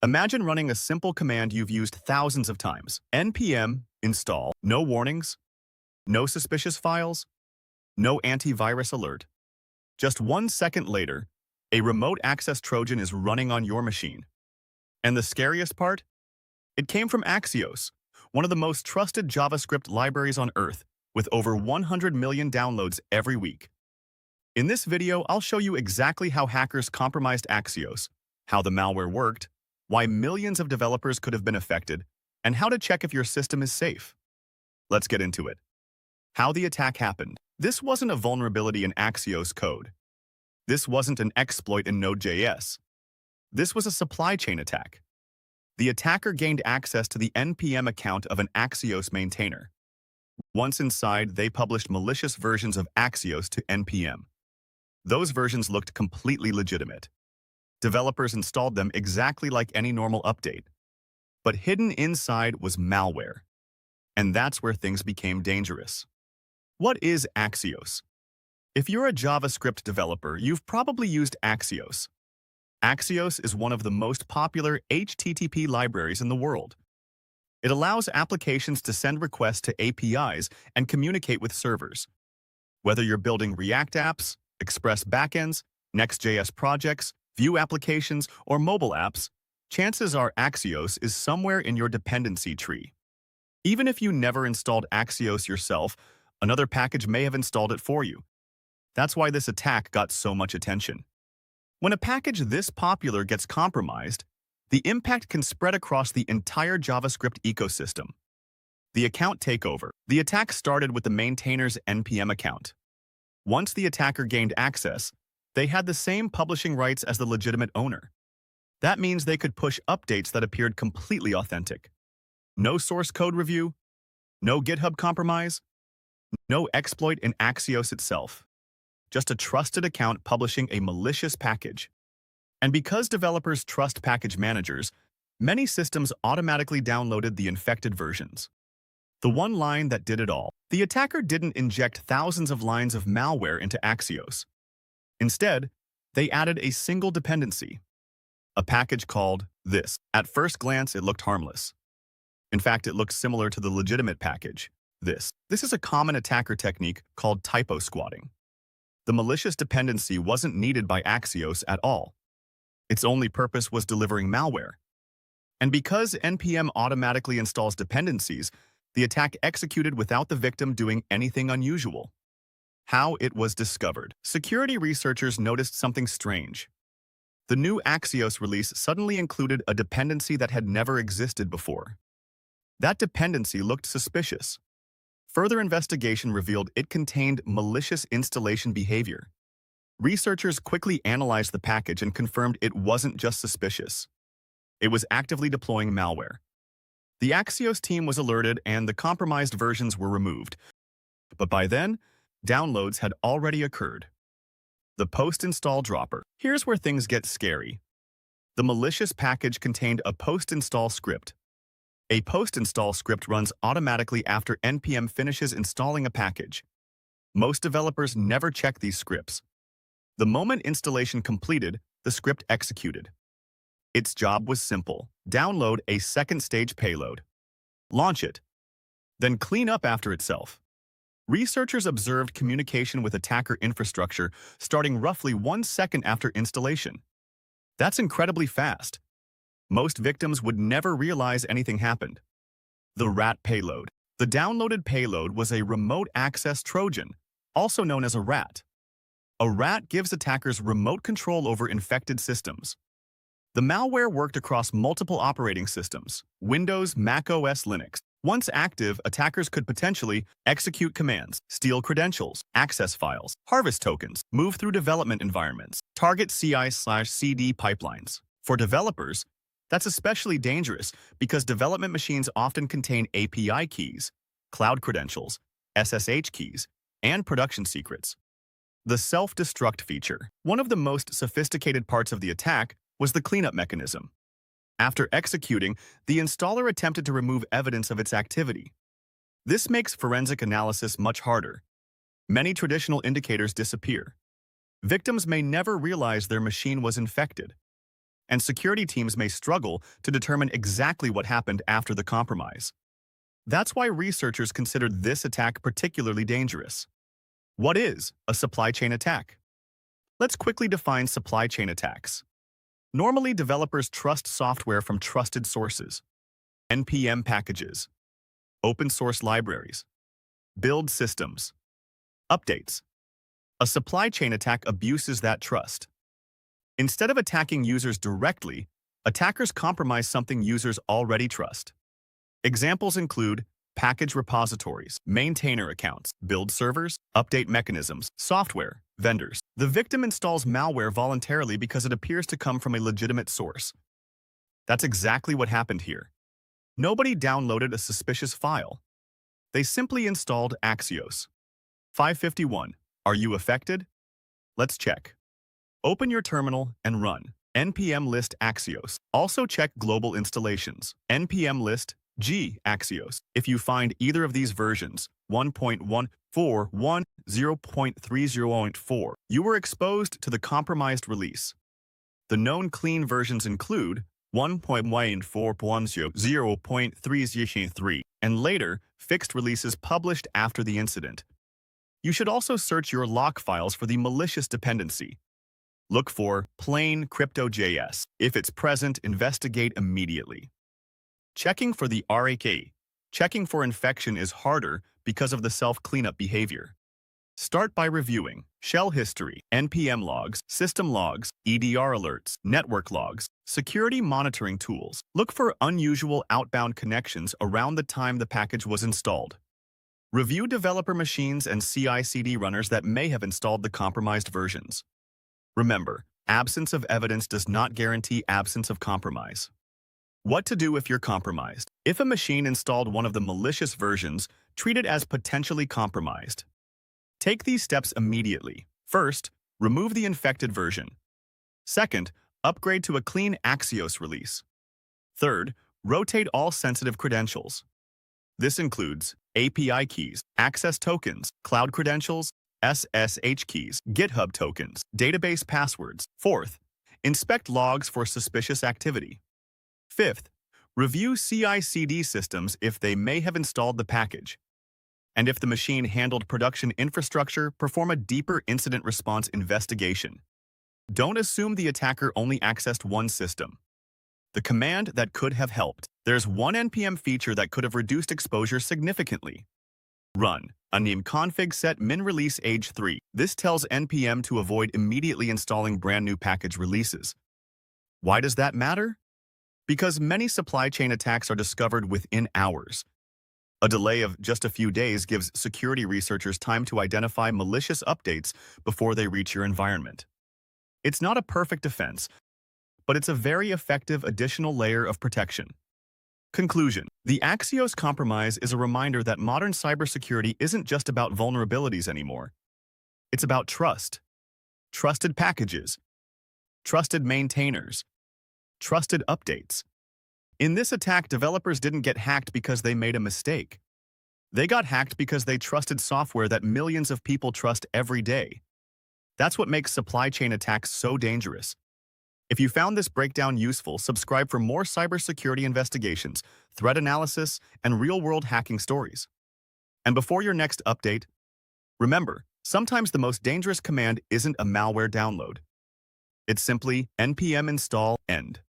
Imagine running a simple command you've used thousands of times. npm install, no warnings, no suspicious files, no antivirus alert. Just 1 second later, a remote access Trojan is running on your machine. And the scariest part? It came from Axios, one of the most trusted JavaScript libraries on Earth, with over 100 million downloads every week. In this video, I'll show you exactly how hackers compromised Axios, how the malware worked, why millions of developers could have been affected, and how to check if your system is safe. Let's get into it. How the attack happened. This wasn't a vulnerability in Axios code. This wasn't an exploit in Node.js. This was a supply chain attack. The attacker gained access to the npm account of an Axios maintainer. Once inside, they published malicious versions of Axios to npm. Those versions looked completely legitimate. Developers installed them exactly like any normal update. But hidden inside was malware. And that's where things became dangerous. What is Axios? If you're a JavaScript developer, you've probably used Axios. Axios is one of the most popular HTTP libraries in the world. It allows applications to send requests to APIs and communicate with servers. Whether you're building React apps, Express backends, Next.js projects, Vue applications, or mobile apps, chances are Axios is somewhere in your dependency tree. Even if you never installed Axios yourself, another package may have installed it for you. That's why this attack got so much attention. When a package this popular gets compromised, the impact can spread across the entire JavaScript ecosystem. The account takeover. The attack started with the maintainer's npm account. Once the attacker gained access, they had the same publishing rights as the legitimate owner. That means they could push updates that appeared completely authentic. No source code review, no GitHub compromise, no exploit in Axios itself. Just a trusted account publishing a malicious package. And because developers trust package managers, many systems automatically downloaded the infected versions. The one line that did it all. The attacker didn't inject thousands of lines of malware into Axios. Instead, they added a single dependency, a package called this. At first glance, it looked harmless. In fact, it looked similar to the legitimate package, this. This is a common attacker technique called typo squatting. The malicious dependency wasn't needed by Axios at all. Its only purpose was delivering malware. And because npm automatically installs dependencies, the attack executed without the victim doing anything unusual. How it was discovered. Security researchers noticed something strange. The new Axios release suddenly included a dependency that had never existed before. That dependency looked suspicious. Further investigation revealed it contained malicious installation behavior. Researchers quickly analyzed the package and confirmed it wasn't just suspicious. It was actively deploying malware. The Axios team was alerted and the compromised versions were removed. But by then, downloads had already occurred. The postinstall dropper. Here's where things get scary. The malicious package contained a postinstall script. A postinstall script runs automatically after npm finishes installing a package. Most developers never check these scripts. The moment installation completed, the script executed. Its job was simple: download a second-stage payload, launch it, then clean up after itself. Researchers observed communication with attacker infrastructure starting roughly 1 second after installation. That's incredibly fast. Most victims would never realize anything happened. The rat payload. The downloaded payload was a remote access Trojan, also known as a rat. A rat gives attackers remote control over infected systems. The malware worked across multiple operating systems: Windows, macOS, Linux. Once active, attackers could potentially execute commands, steal credentials, access files, harvest tokens, move through development environments, target CI/CD pipelines. For developers, that's especially dangerous because development machines often contain API keys, cloud credentials, SSH keys, and production secrets. The self-destruct feature. One of the most sophisticated parts of the attack was the cleanup mechanism. After executing, the installer attempted to remove evidence of its activity. This makes forensic analysis much harder. Many traditional indicators disappear. Victims may never realize their machine was infected. and security teams may struggle to determine exactly what happened after the compromise. That's why researchers considered this attack particularly dangerous. What is a supply chain attack? Let's quickly define supply chain attacks. Normally, developers trust software from trusted sources. NPM packages, open source libraries, build systems, updates. A supply chain attack abuses that trust. Instead of attacking users directly, attackers compromise something users already trust. Examples include package repositories, maintainer accounts, build servers, update mechanisms, software, vendors. The victim installs malware voluntarily because it appears to come from a legitimate source. That's exactly what happened here. Nobody downloaded a suspicious file. They simply installed Axios. 551. Are you affected? Let's check. Open your terminal and run npm list Axios. Also check global installations. npm list G Axios. If you find either of these versions, 1.141, 0.30.4, you were exposed to the compromised release. The known clean versions include 1.1.4.10, 0.303, and later, fixed releases published after the incident. You should also search your lock files for the malicious dependency. Look for plain crypto.js. If it's present, investigate immediately. Checking for the RAK. Checking for infection is harder because of the self-cleanup behavior. Start by reviewing shell history, NPM logs, system logs, EDR alerts, network logs, security monitoring tools. Look for unusual outbound connections around the time the package was installed. Review developer machines and CI/CD runners that may have installed the compromised versions. Remember, absence of evidence does not guarantee absence of compromise. What to do if you're compromised? If a machine installed one of the malicious versions, treat it as potentially compromised. Take these steps immediately. First, remove the infected version. Second, upgrade to a clean Axios release. Third, rotate all sensitive credentials. This includes API keys, access tokens, cloud credentials, SSH keys, GitHub tokens, database passwords. Fourth, inspect logs for suspicious activity. Fifth, review CI/CD systems if they may have installed the package. And if the machine handled production infrastructure, perform a deeper incident response investigation. Don't assume the attacker only accessed one system. The command that could have helped. There's one NPM feature that could have reduced exposure significantly. Run anim config set min release age 3. This tells NPM to avoid immediately installing brand new package releases. Why does that matter? Because many supply chain attacks are discovered within hours. A delay of just a few days gives security researchers time to identify malicious updates before they reach your environment. It's not a perfect defense, but it's a very effective additional layer of protection. Conclusion. The Axios compromise is a reminder that modern cybersecurity isn't just about vulnerabilities anymore. It's about trust. Trusted packages. Trusted maintainers. Trusted updates. In this attack, developers didn't get hacked because they made a mistake. They got hacked because they trusted software that millions of people trust every day. That's what makes supply chain attacks so dangerous. If you found this breakdown useful, subscribe for more cybersecurity investigations, threat analysis, and real-world hacking stories. And before your next update, remember, sometimes the most dangerous command isn't a malware download. It's simply npm install end.